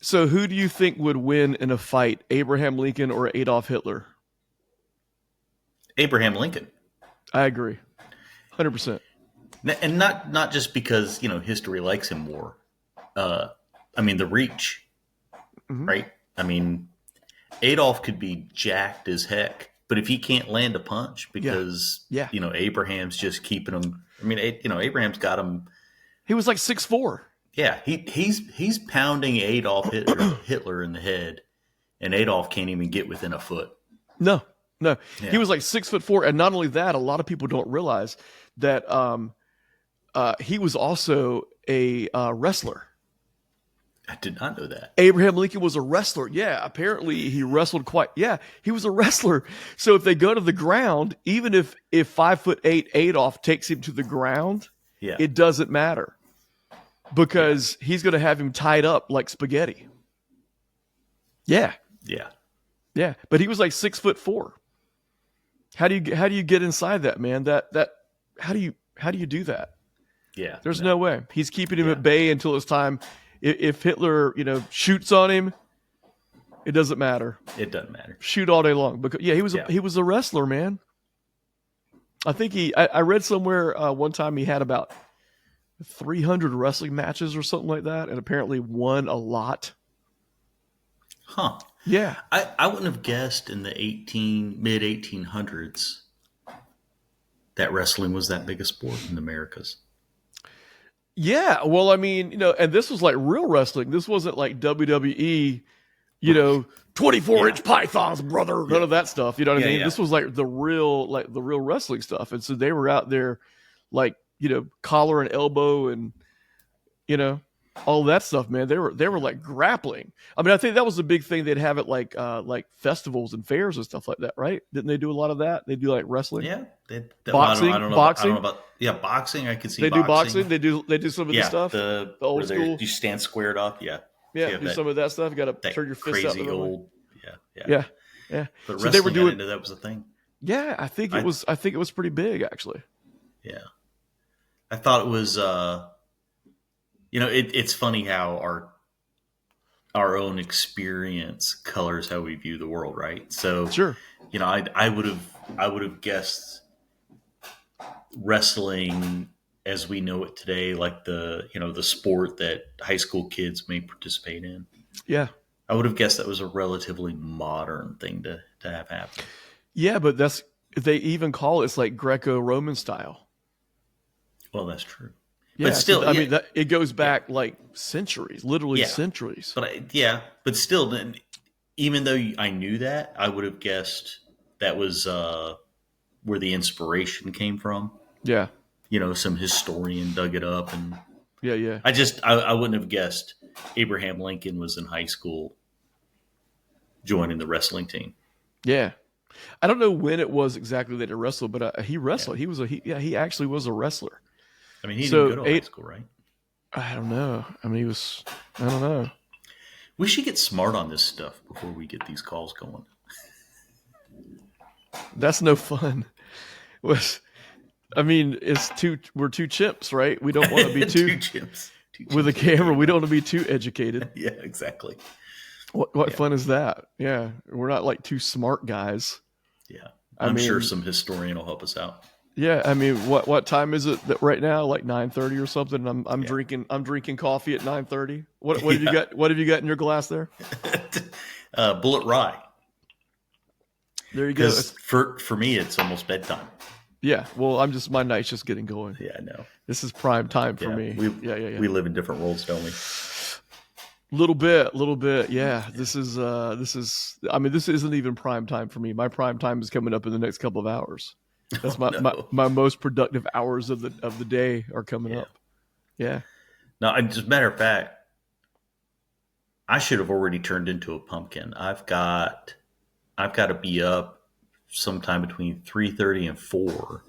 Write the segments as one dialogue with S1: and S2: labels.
S1: So who do you think would win in a fight, Abraham Lincoln or Adolf Hitler?
S2: Abraham Lincoln.
S1: I agree. 100%.
S2: And not just because history likes him more. I mean the reach,
S1: Mm-hmm.
S2: right? I mean Adolf could be jacked as heck, but if he can't land a punch because
S1: Yeah.
S2: Abraham's just keeping him. I mean Abraham's got him.
S1: He was like 6'4".
S2: Yeah, he's pounding Hitler in the head, and Adolf can't even get within a foot.
S1: No.
S2: Yeah.
S1: He was like 6'4", and not only that, a lot of people don't realize that he was also a wrestler.
S2: I did not know that.
S1: Abraham Lincoln was a wrestler. Yeah, apparently he wrestled quite. Yeah, he was a wrestler. So if they go to the ground, even if 5'8" Adolf takes him to the ground, it doesn't matter because he's going to have him tied up like spaghetti. Yeah. Yeah. But he was like 6'4". How do you get inside that, man? That how do you do that?
S2: Yeah.
S1: There's no way. He's keeping him at bay until it's time. If Hitler, shoots on him, it doesn't matter.
S2: It doesn't matter.
S1: Shoot all day long. Because he was a wrestler, man. I think I read somewhere one time he had about 300 wrestling matches or something like that, and apparently won a lot.
S2: Huh.
S1: Yeah.
S2: I wouldn't have guessed in the mid 1800s that wrestling was that big a sport in the Americas.
S1: Yeah, well, I mean, and this was like real wrestling. This wasn't like WWE, 24-inch pythons, brother. None of that stuff. You know what I mean?
S2: Yeah.
S1: This was like the real wrestling stuff. And so they were out there, like collar and elbow, and all that stuff, man. They were like grappling. I mean, I think that was the big thing. They'd have it like festivals and fairs and stuff like that, right? Didn't they do a lot of that? They do like wrestling.
S2: Yeah,
S1: boxing.
S2: I don't know
S1: boxing.
S2: about boxing. I could see
S1: they
S2: boxing.
S1: do boxing. They do some of the stuff.
S2: The
S1: old school.
S2: You stand squared up. Yeah.
S1: Yeah, do some of that stuff. You got to turn your fist out.
S2: Crazy old.
S1: Yeah.
S2: But
S1: so they were doing
S2: that was a thing.
S1: Yeah, I think it was pretty big actually.
S2: Yeah, I thought it was. It's funny how our own experience colors how we view the world, right? So
S1: sure.
S2: I would have guessed wrestling as we know it today, like the sport that high school kids may participate in.
S1: Yeah.
S2: I would have guessed that was a relatively modern thing to have happen.
S1: Yeah, but they even call it's like Greco-Roman style.
S2: Well, that's true.
S1: Yeah,
S2: but still,
S1: I mean, it goes back like centuries, literally centuries.
S2: But still, even though I knew that, I would have guessed that was where the inspiration came from.
S1: Yeah.
S2: Some historian dug it up, and
S1: yeah.
S2: I wouldn't have guessed Abraham Lincoln was in high school joining the wrestling team.
S1: Yeah. I don't know when it was exactly that he wrestled, but he wrestled. Yeah. He actually was a wrestler.
S2: I mean, he didn't go to high school, right?
S1: I don't know. I mean, I don't know.
S2: We should get smart on this stuff before we get these calls going.
S1: That's no fun. We're two chimps, right? We don't want to be
S2: two chimps.
S1: With a camera. We don't want to be too educated.
S2: Yeah, exactly.
S1: What fun is that? Yeah. We're not like two smart guys.
S2: Yeah. I'm sure some historian will help us out.
S1: Yeah, I mean, what time is it that right now? Like 9:30 or something. I'm drinking coffee at 9:30. What have you got? What have you got in your glass there?
S2: Bullet rye.
S1: There you go.
S2: For me, it's almost bedtime.
S1: Yeah, well, my night's just getting going.
S2: Yeah, I know.
S1: This is prime time for me.
S2: We live in different worlds, don't we?
S1: Little bit. Yeah, this is. I mean, this isn't even prime time for me. My prime time is coming up in the next couple of hours. That's my most productive hours of the day are coming up. Yeah.
S2: Now, as a matter of fact, I should have already turned into a pumpkin. I've got to be up sometime between 3:30 and 4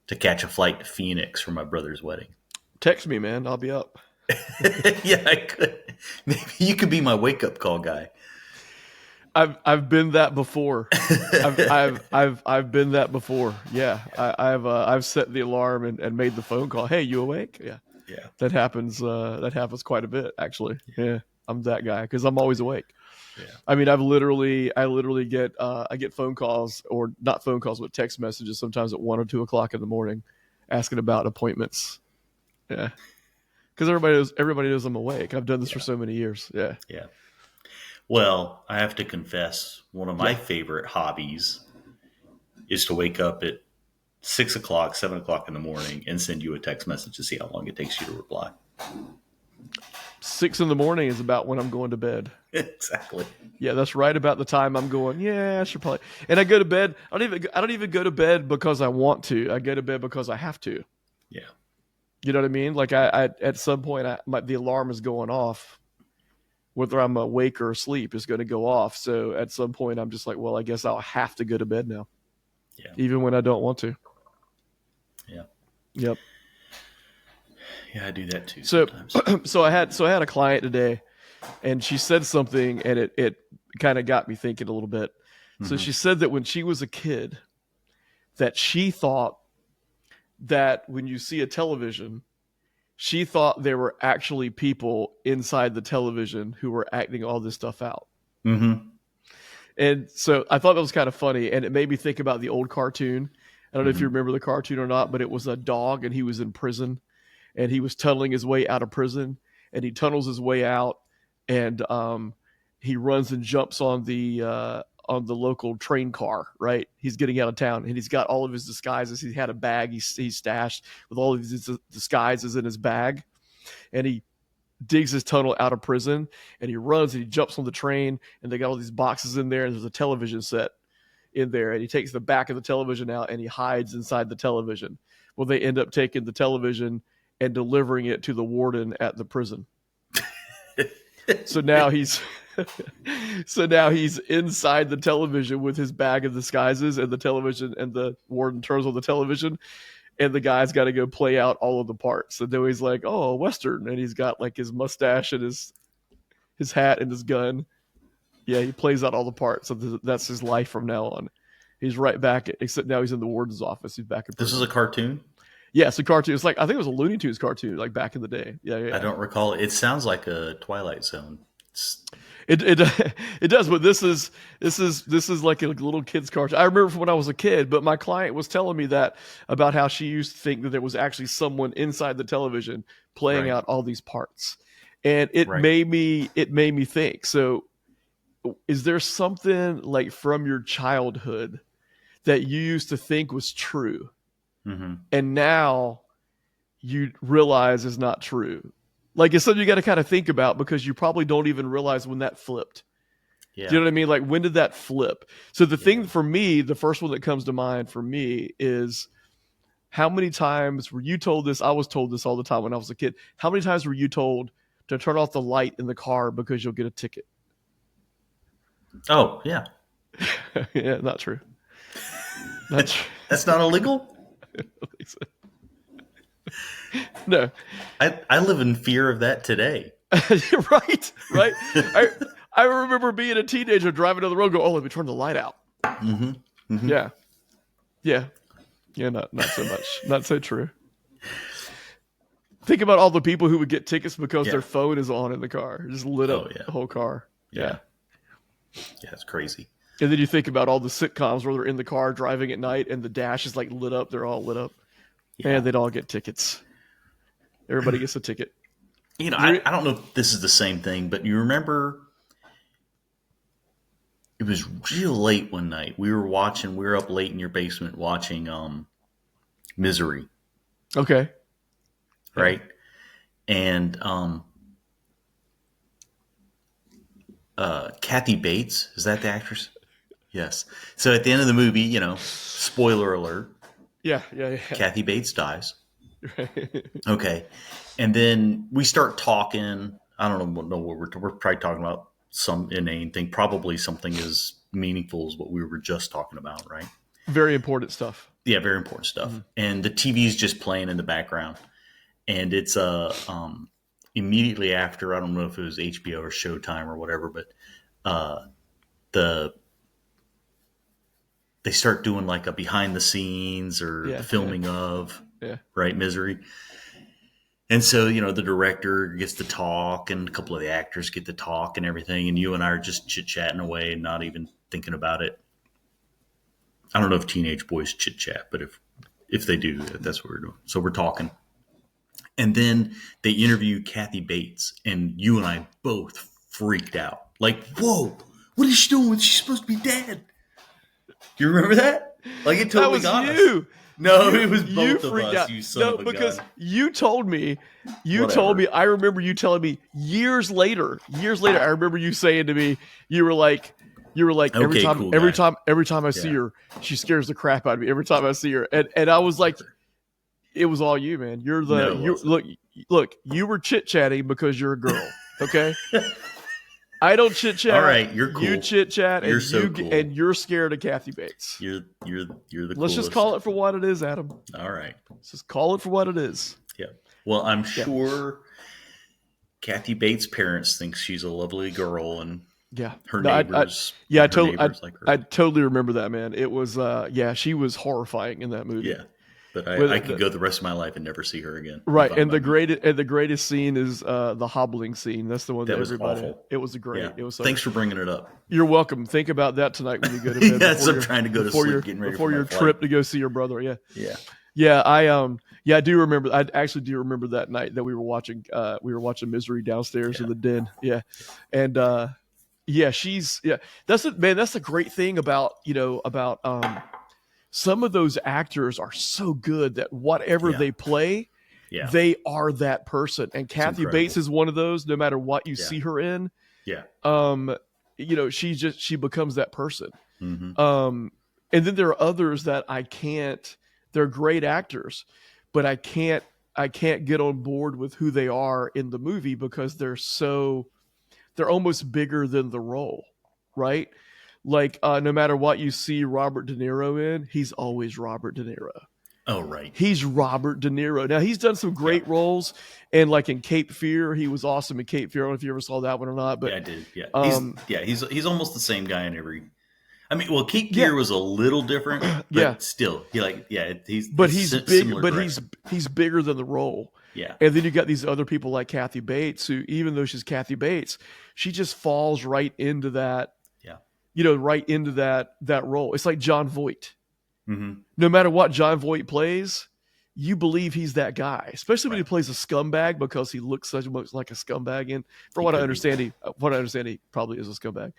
S2: to catch a flight to Phoenix for my brother's wedding. Text
S1: me, man. I'll be up.
S2: Yeah, I could. Maybe you could be my wake up call guy.
S1: I've been that before. I've been that before. Yeah. I've set the alarm and made the phone call. Hey, you awake? Yeah.
S2: Yeah.
S1: That happens quite a bit actually. Yeah. I'm that guy because I'm always awake.
S2: Yeah.
S1: I mean, I literally get I get phone calls, or not phone calls, but text messages sometimes at 1 or 2 o'clock in the morning, asking about appointments. Yeah, because everybody knows I'm awake. I've done this for so many years. Yeah.
S2: Yeah. Well, I have to confess, one of my
S1: Yeah.
S2: favorite hobbies is to wake up at 6 o'clock, 7 o'clock in the morning and send you a text message to see how long it takes you to reply.
S1: 6 in the morning is about when I'm going to bed.
S2: Exactly.
S1: Yeah, that's right about the time I'm going. Yeah, I should probably. And I go to bed. I don't even go to bed because I want to. I go to bed because I have to.
S2: Yeah.
S1: You know what I mean? Like I at some point, the alarm is going off, whether I'm awake or asleep, is going to go off. So at some point, I'm just like, well, I guess I'll have to go to bed now,
S2: Yeah.
S1: even when I don't want to.
S2: Yeah.
S1: Yep.
S2: Yeah, I do that too
S1: So,
S2: sometimes.
S1: so I had a client today, and she said something, and it kind of got me thinking a little bit. So she said that when she was a kid, that she thought that when you see a television, she thought there were actually people inside the television who were acting all this stuff out.
S2: Mm-hmm.
S1: And so I thought that was kind of funny, and it made me think about the old cartoon. I don't know if you remember the cartoon or not, but it was a dog, and he was in prison, and he was tunneling his way out of prison, and he tunnels his way out, and he runs and jumps on the local train car. Right, he's getting out of town, and he's got all of his disguises. He had a bag he's stashed with all of his disguises in his bag, and he digs his tunnel out of prison, and he runs and he jumps on the train, and they got all these boxes in there, and there's a television set in there, and he takes the back of the television out and he hides inside the television. Well, they end up taking the television and delivering it to the warden at the prison. So now he's inside the television with his bag of disguises and the television, and the warden turns on the television, and the guy's got to go play out all of the parts. And then he's like, oh, a Western. And he's got like his mustache and his hat and his gun. Yeah, he plays out all the parts. So that's his life from now on. He's right back, except now he's in the warden's office. He's back in prison.
S2: This is a cartoon?
S1: Yeah, it's a cartoon. It's like, I think it was a Looney Tunes cartoon, like back in the day. Yeah.
S2: I don't recall. It sounds like a Twilight Zone.
S1: It does, but this is like a little kid's cartoon. I remember from when I was a kid, but my client was telling me that about how she used to think that there was actually someone inside the television playing out all these parts, and it made me think. So, is there something like from your childhood that you used to think was true, and now you realize is not true? Like, it's something you got to kind of think about, because you probably don't even realize when that flipped. Yeah. Do you know what I mean? Like, when did that flip? So the thing for me, the first one that comes to mind for me is, how many times were you told this? I was told this all the time when I was a kid. How many times were you told to turn off the light in the car because you'll get a ticket?
S2: Oh, yeah.
S1: Yeah, not true.
S2: That's not illegal?
S1: I don't think so. No,
S2: I live in fear of that today.
S1: right. I remember being a teenager driving down the road, go, oh, let me turn the light out. Yeah. Not so much. Not so true. Think about all the people who would get tickets because their phone is on in the car, just lit up the whole car. Yeah,
S2: it's crazy.
S1: And then you think about all the sitcoms where they're in the car driving at night and the dash is like lit up. They're all lit up, and they'd all get tickets. Everybody gets a ticket.
S2: I don't know if this is the same thing, but you remember it was real late one night. We were up late in your basement watching Misery.
S1: Okay.
S2: Right? And Kathy Bates, is that the actress? Yes. So at the end of the movie, spoiler alert.
S1: Yeah.
S2: Kathy Bates dies. Okay. And then we start talking. I don't know what we're probably talking about, some inane thing, probably something as meaningful as what we were just talking about, right?
S1: Very important stuff.
S2: Yeah, very important stuff. And the TV is just playing in the background. And it's immediately after, I don't know if it was HBO or Showtime or whatever, but they start doing like a behind the scenes or the filming of, right, Misery. And so, the director gets to talk and a couple of the actors get to talk and everything. And you and I are just chit-chatting away and not even thinking about it. I don't know if teenage boys chit-chat, but if they do, that's what we're doing. So we're talking. And then they interview Kathy Bates, and you and I both freaked out. Like, whoa, what is she doing? She's supposed to be dead. Do you remember that? Like, it totally got
S1: you.
S2: us. No, it was both of us,
S1: out.
S2: you son of a
S1: because
S2: gun.
S1: you told me, I remember you telling me years later, I remember you saying to me, you were like, every time I see her, she scares the crap out of me every time I see her. And I was like, it was all you, man. Look, you were chit-chatting because you're a girl. Okay. I don't chit chat.
S2: All right, you're cool.
S1: You chit chat,
S2: and cool.
S1: And you're scared of Kathy Bates.
S2: You're the coolest.
S1: Let's just call it for what it is, Adam.
S2: All right,
S1: let's just call it for what it is.
S2: Yeah. Well, I'm sure Kathy Bates' parents think she's a lovely girl, and her neighbors.
S1: I totally remember that, man. It was she was horrifying in that movie.
S2: Yeah. But I could go the rest of my life and never see her again.
S1: Right, and the greatest scene is the hobbling scene. That's the one that everybody.
S2: Awful.
S1: It was great.
S2: Yeah.
S1: It was.
S2: Thanks for bringing it up.
S1: You're welcome. Think about that tonight when you go to bed.
S2: Yes, I'm trying to go to sleep, getting ready
S1: before your trip to go see your brother. Yeah.
S2: Yeah.
S1: Yeah, I do remember. I actually do remember that night that we were watching. Misery downstairs in the den. Yeah, and That's the great thing about some of those actors are so good that whatever they play, they are that person. And Kathy Bates is one of those. No matter what you see her in, she becomes that person.
S2: Mm-hmm.
S1: And then there are others that I can't. They're great actors, but I can't get on board with who they are in the movie because they're almost bigger than the role, right? Like, no matter what you see Robert De Niro in, he's always Robert De Niro.
S2: Oh, right.
S1: He's Robert De Niro. Now, he's done some great roles, and like in Cape Fear, he was awesome in Cape Fear. I don't know if you ever saw that one or not. But
S2: I did. Yeah, he's almost the same guy in every. I mean, well, Cape Fear was a little different, but still, he's
S1: big, but he's bigger than the role.
S2: Yeah,
S1: and then you got these other people like Kathy Bates, who even though she's Kathy Bates, she just falls right into that. Right into that role. It's like John Voight.
S2: Mm-hmm.
S1: No matter what John Voight plays, you believe he's that guy, especially when he plays a scumbag because he looks so much like a scumbag. And from what I understand, he probably is a scumbag.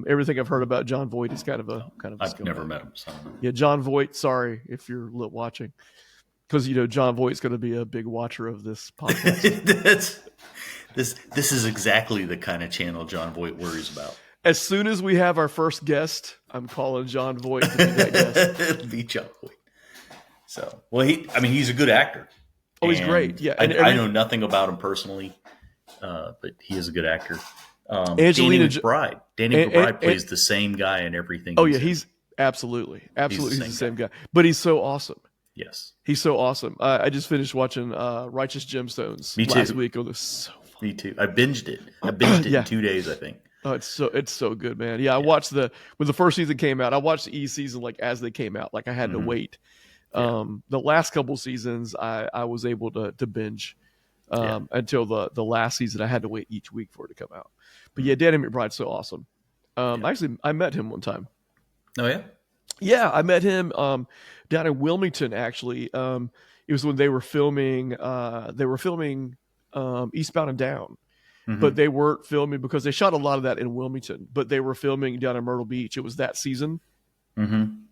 S1: Everything I've heard about John Voight is kind of a
S2: I've
S1: scumbag.
S2: never met him. So.
S1: Yeah, John Voight. Sorry if you're watching, because John Voight's going to be a big watcher of this podcast.
S2: This is exactly the kind of channel John Voight worries about.
S1: As soon as we have our first guest, I'm calling John Voight to be that guest.
S2: It'll be John Voight. So, well, he's a good actor.
S1: Oh, he's great. Yeah,
S2: I know nothing about him personally, but he is a good actor. Danny McBride plays the same guy in everything.
S1: Oh yeah, he's absolutely he's the same guy. But he's so awesome.
S2: Yes,
S1: he's so awesome. I just finished watching Righteous Gemstones last week. Oh, this is so fun.
S2: Me too. I binged it. In 2 days, I think.
S1: Oh, it's so good, man. Yeah, I watched when the first season came out. I watched the each season like as they came out. Like I had to wait. The last couple seasons, I was able to binge until the last season. I had to wait each week for it to come out. But yeah, Danny McBride's so awesome. Actually, I met him one time.
S2: Oh yeah,
S1: yeah, I met him down in Wilmington. Actually, it was when they were filming. Eastbound and Down. Mm-hmm. But they weren't filming because they shot a lot of that in Wilmington, but they were filming down in Myrtle Beach. It was that season.
S2: Mm-hmm.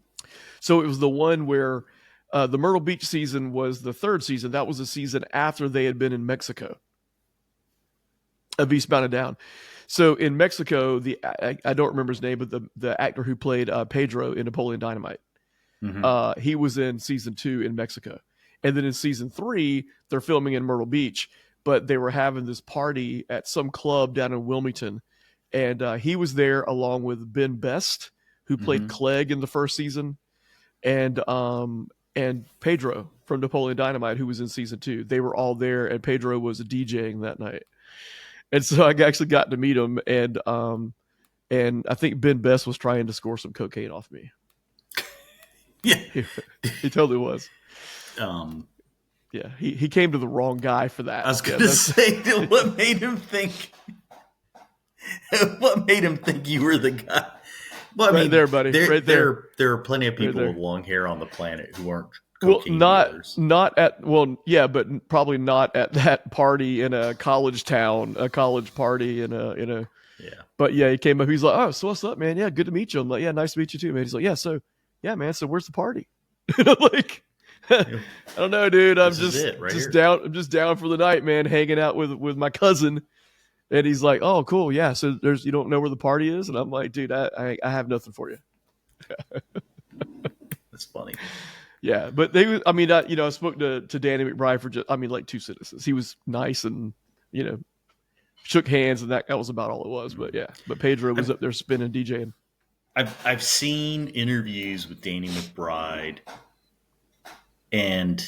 S1: So it was the one where the Myrtle Beach season was the third season. That was the season after they had been in Mexico of Eastbound and Down. So in Mexico, I don't remember his name, but the actor who played Pedro in Napoleon Dynamite, he was in season 2 in Mexico. And then in season 3, they're filming in Myrtle Beach. But they were having this party at some club down in Wilmington, and he was there along with Ben Best, who played Clegg in the first season, and Pedro from Napoleon Dynamite, who was in season 2. They were all there, and Pedro was DJing that night, and so I actually got to meet him, and I think Ben Best was trying to score some cocaine off me.
S2: Yeah,
S1: he totally was. Yeah, he came to the wrong guy for that.
S2: I was going to say, what made him think? What made him think you were the guy? Well, I mean,
S1: there, buddy. Right there.
S2: There are plenty of people with long hair on the planet who aren't
S1: Well,
S2: cocaine dealers.
S1: not at but probably not at that party in a college town, a college party in a.
S2: Yeah.
S1: But yeah, he came up. He's like, "Oh, so what's up, man? Yeah, good to meet you." I'm like, "Yeah, nice to meet you too, man." He's like, "Yeah, so yeah, man. So where's the party?" Like, I don't know, dude. I'm just down. I'm just down for the night, man. Hanging out with my cousin. And he's like, "Oh, cool, yeah. So you don't know where the party is?" And I'm like, "Dude, I have nothing for you."
S2: That's funny.
S1: Yeah, but I spoke to Danny McBride for like 2 sentences. He was nice and shook hands, and that was about all it was. But yeah, but Pedro was up there spinning, DJing.
S2: I've seen interviews with Danny McBride, and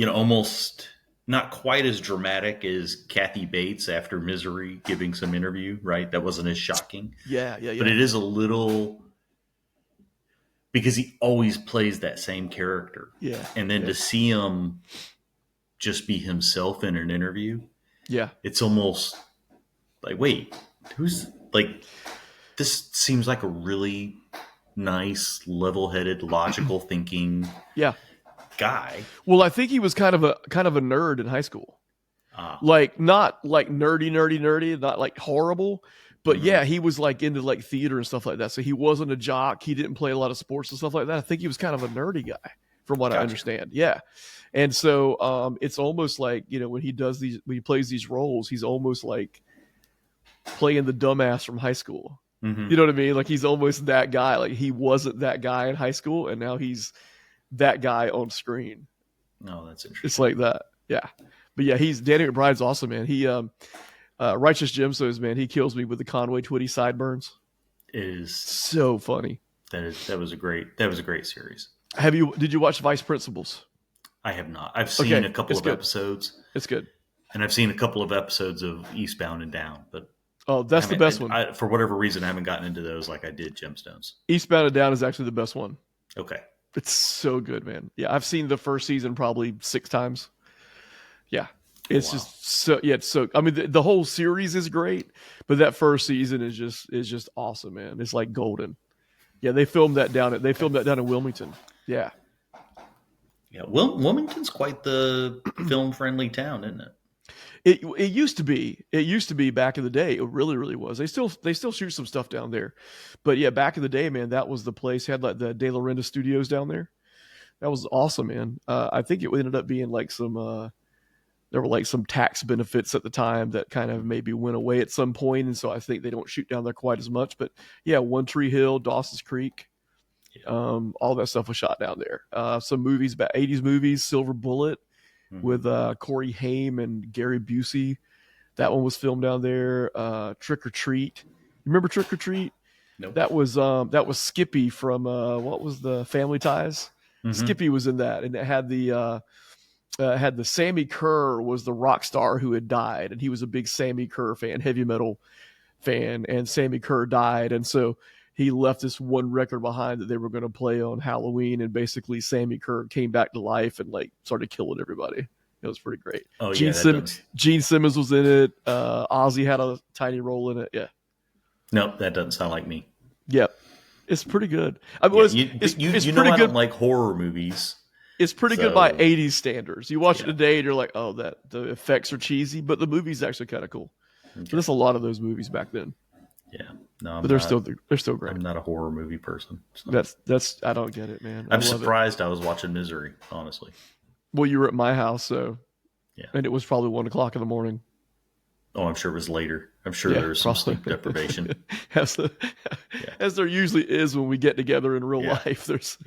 S2: almost not quite as dramatic as Kathy Bates after Misery giving some interview, right? That wasn't as shocking.
S1: Yeah.
S2: But it is a little, because he always plays that same character.
S1: Yeah.
S2: And then to see him just be himself in an interview.
S1: Yeah.
S2: It's almost like, wait, this seems like a really nice, level-headed, logical thinking guy.
S1: Well, I think he was kind of a nerd in high school. Like not like nerdy, not like horrible, but yeah, he was like into like theater and stuff like that. So he wasn't a jock. He didn't play a lot of sports and stuff like that. I think he was kind of a nerdy guy from what I understand. Yeah. And so it's almost like, when he plays these roles, he's almost like playing the dumbass from high school. Mm-hmm. You know what I mean? Like he's almost that guy. Like he wasn't that guy in high school, and now he's that guy on screen.
S2: Oh, that's interesting.
S1: It's like that. Yeah. But yeah, Danny McBride's awesome, man. He Righteous Gemstones, man, he kills me with the Conway Twitty sideburns.
S2: It is
S1: so funny.
S2: That was a great series.
S1: Did you watch Vice Principals?
S2: I have not. I've seen a couple of episodes.
S1: It's good.
S2: And I've seen a couple of episodes of Eastbound and Down, but
S1: that's the best one.
S2: For whatever reason, I haven't gotten into those like I did Gemstones.
S1: Eastbound and Down is actually the best one.
S2: Okay.
S1: It's so good, man. Yeah, I've seen the first season probably 6 times. Yeah. It's just so, it's so, I mean, the whole series is great, but that first season is just awesome, man. It's like golden. Yeah, they filmed that down in Wilmington. Yeah.
S2: Yeah, Wilmington's quite the film-friendly town, isn't it?
S1: It used to be. It used to be back in the day. It really, really was. They still shoot some stuff down there. But yeah, back in the day, man, that was the place. Had like the De La Renta Studios down there. That was awesome, man. I think it ended up being like some there were like some tax benefits at the time that kind of maybe went away at some point, and so I think they don't shoot down there quite as much. But yeah, One Tree Hill, Dawson's Creek, all that stuff was shot down there. Some movies, about 80s movies, Silver Bullet with Corey Haim and Gary Busey. That one was filmed down there. Trick or Treat. You remember Trick or Treat?
S2: Nope.
S1: That was Skippy from what was the Family Ties? Mm-hmm. Skippy was in that, and it had the Sammy Kerr was the rock star who had died, and he was a big Sammy Kerr fan, heavy metal fan, and Sammy Kerr died, and so he left this one record behind that they were going to play on Halloween, and basically Sammy Kerr came back to life and like started killing everybody. It was pretty great.
S2: Oh,
S1: Gene Simmons was in it. Ozzy had a tiny role in it. Yeah.
S2: Nope, that doesn't sound like me.
S1: Yep. It's pretty good. I mean, it's
S2: pretty
S1: good.
S2: I don't like horror movies.
S1: It's pretty good by 80s standards. You watch it today and you're like, oh, the effects are cheesy, but the movie's actually kind of cool. Okay. So there's a lot of those movies back then.
S2: Yeah. No,
S1: but they're still great.
S2: I'm not a horror movie person. So.
S1: That's I don't get it, man.
S2: I'm surprised I was watching Misery, honestly.
S1: Well, you were at my house, so
S2: yeah.
S1: And it was probably 1:00 in the morning.
S2: Oh, I'm sure it was later. I'm sure there was some sleep deprivation.
S1: As there usually is when we get together in real life. There's